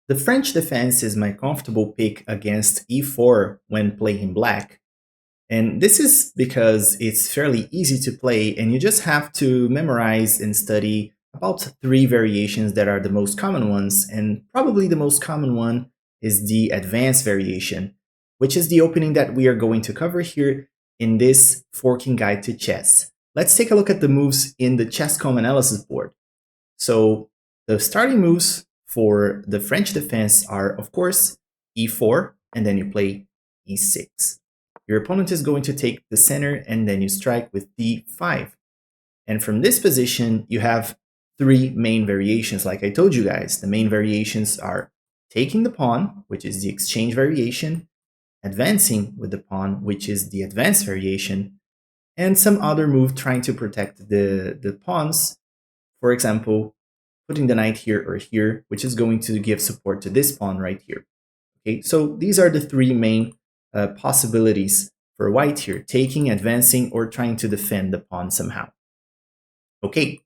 The French defense is my comfortable pick against e4 when playing black. And this is because it's fairly easy to play and you just have to memorize and study about three variations that are the most common ones. And probably the most common one is the advanced variation, which is the opening that we are going to cover here in this forking guide to chess. Let's take a look at the moves in the Chess.com analysis board. So the starting moves for the French defense are, of course, e4, and then you play e6. Your opponent is going to take the center, and then you strike with d5. And from this position, you have three main variations. Like I told you guys, the main variations are taking the pawn, which is the exchange variation, advancing with the pawn, which is the advanced variation, and some other move trying to protect the pawns. For example, putting the knight here or here, which is going to give support to this pawn right here. Okay, so these are the three main possibilities for white here: taking, advancing, or trying to defend the pawn somehow. Okay,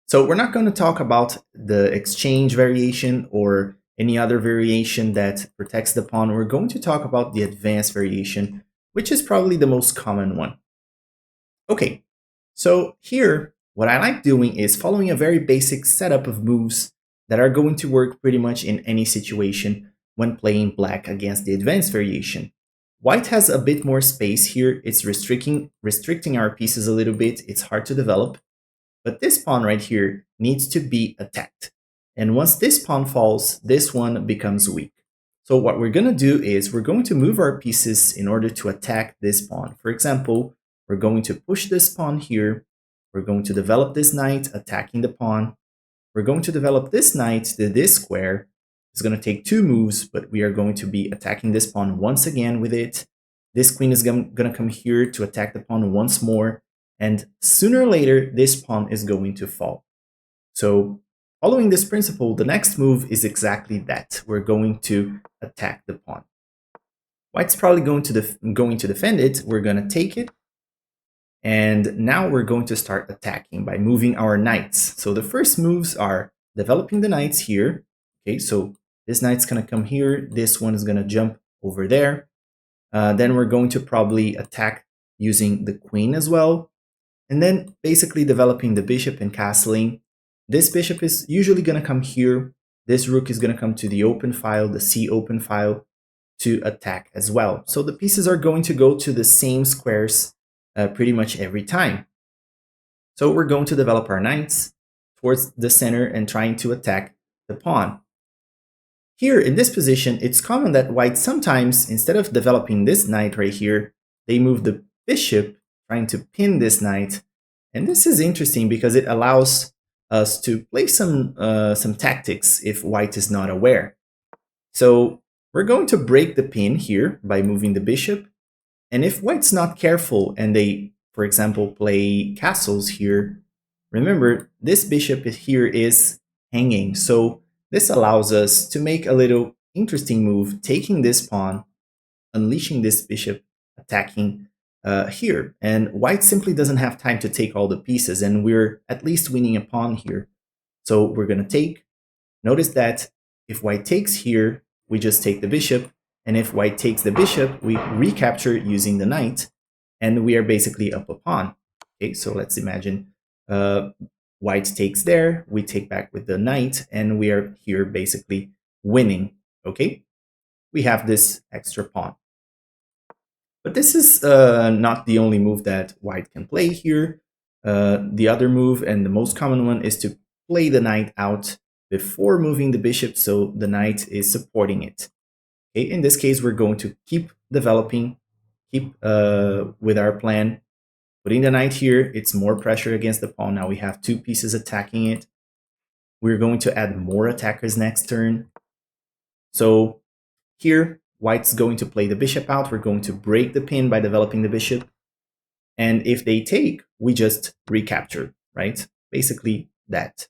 so we're not going to talk about the exchange variation or any other variation that protects the pawn. We're going to talk about the advanced variation, which is probably the most common one. Okay, so here, what I like doing is following a very basic setup of moves that are going to work pretty much in any situation when playing black against the advanced variation. White has a bit more space here. It's restricting our pieces a little bit. It's hard to develop. But this pawn right here needs to be attacked. And once this pawn falls, this one becomes weak. So what we're going to do is we're going to move our pieces in order to attack this pawn. For example, we're going to push this pawn here. We're going to develop this knight, attacking the pawn. We're going to develop this knight to this square. It's going to take two moves, but we are going to be attacking this pawn once again with it. This queen is going to come here to attack the pawn once more. And sooner or later, this pawn is going to fall. So following this principle, the next move is exactly that. We're going to attack the pawn. White's probably going to defend it. We're going to take it. And now we're going to start attacking by moving our knights. So the first moves are developing the knights here. Okay, so this knight's going to come here. This one is going to jump over there. Then we're going to probably attack using the queen as well. And then basically developing the bishop and castling. This bishop is usually going to come here. This rook is going to come to the open file, the C open file, to attack as well. So the pieces are going to go to the same squares pretty much every time. So we're going to develop our knights towards the center and trying to attack the pawn. Here in this position, it's common that white sometimes, instead of developing this knight right here, they move the bishop, trying to pin this knight. And this is interesting because it allows us to play some tactics if white is not aware. So we're going to break the pin here by moving the bishop. And if white's not careful and they, for example, play castles here, remember this bishop here is hanging. So this allows us to make a little interesting move, taking this pawn, unleashing this bishop, attacking here. And white simply doesn't have time to take all the pieces, and we're at least winning a pawn here. So we're going to take. Notice that if white takes here, we just take the bishop. And if white takes the bishop, we recapture using the knight. And we are basically up a pawn. Okay, so let's imagine white takes there, we take back with the knight, and we are here basically winning. Okay, we have this extra pawn. But this is not the only move that white can play here. The other move, and the most common one, is to play the knight out before moving the bishop, so the knight is supporting it. Okay, in this case, we're going to keep developing, keep with our plan. Putting the knight here, it's more pressure against the pawn. Now we have two pieces attacking it. We're going to add more attackers next turn. So here, white's going to play the bishop out. We're going to break the pin by developing the bishop. And if they take, we just recapture, right? Basically that.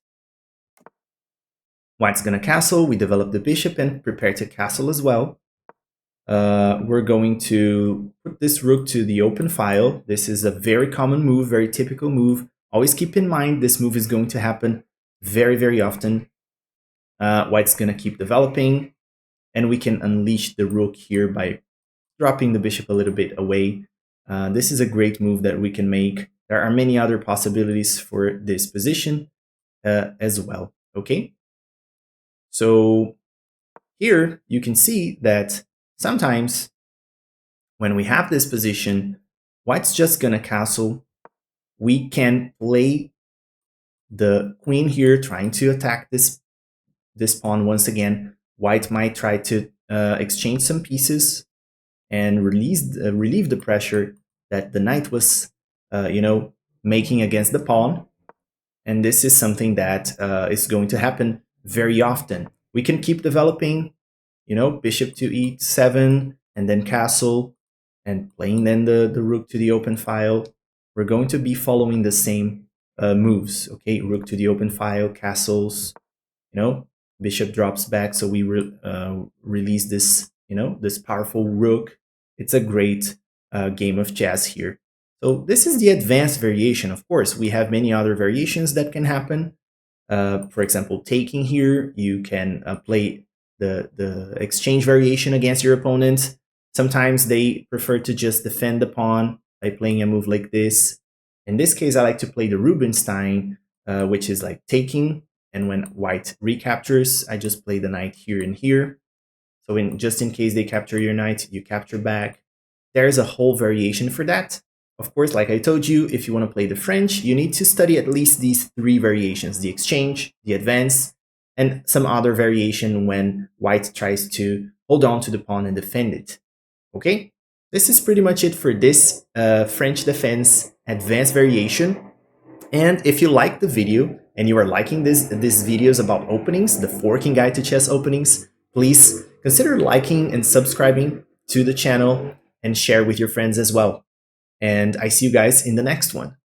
White's going to castle. We develop the bishop and prepare to castle as well. We're going to put this rook to the open file. This is a very common move, very typical move. Always keep in mind this move is going to happen very, very often. White's going to keep developing, and we can unleash the rook here by dropping the bishop a little bit away. This is a great move that we can make. There are many other possibilities for this position as well, okay? So here you can see that sometimes when we have this position, White's just gonna castle. We can play the queen here, trying to attack this pawn once again. White might try to exchange some pieces and relieve the pressure that the knight was, making against the pawn. And this is something that is going to happen very often. We can keep developing, bishop to e7 and then castle and playing then the rook to the open file. We're going to be following the same moves, okay? Rook to the open file, castles, bishop drops back, so we release this, this powerful rook. It's a great game of chess here. So this is the advanced variation. Of course, we have many other variations that can happen. For example, taking here, you can play the exchange variation against your opponent. Sometimes they prefer to just defend the pawn by playing a move like this. In this case, I like to play the Rubinstein, which is like taking, and when white recaptures, I just play the knight here and here. So just in case they capture your knight, you capture back. There's a whole variation for that. Of course, like I told you, if you want to play the French, you need to study at least these three variations: the exchange, the advance, and some other variation when white tries to hold on to the pawn and defend it. Okay? This is pretty much it for this French defense advanced variation. And if you like the video and you are liking these videos about openings, the forking guide to chess openings, please consider liking and subscribing to the channel and share with your friends as well. And I see you guys in the next one.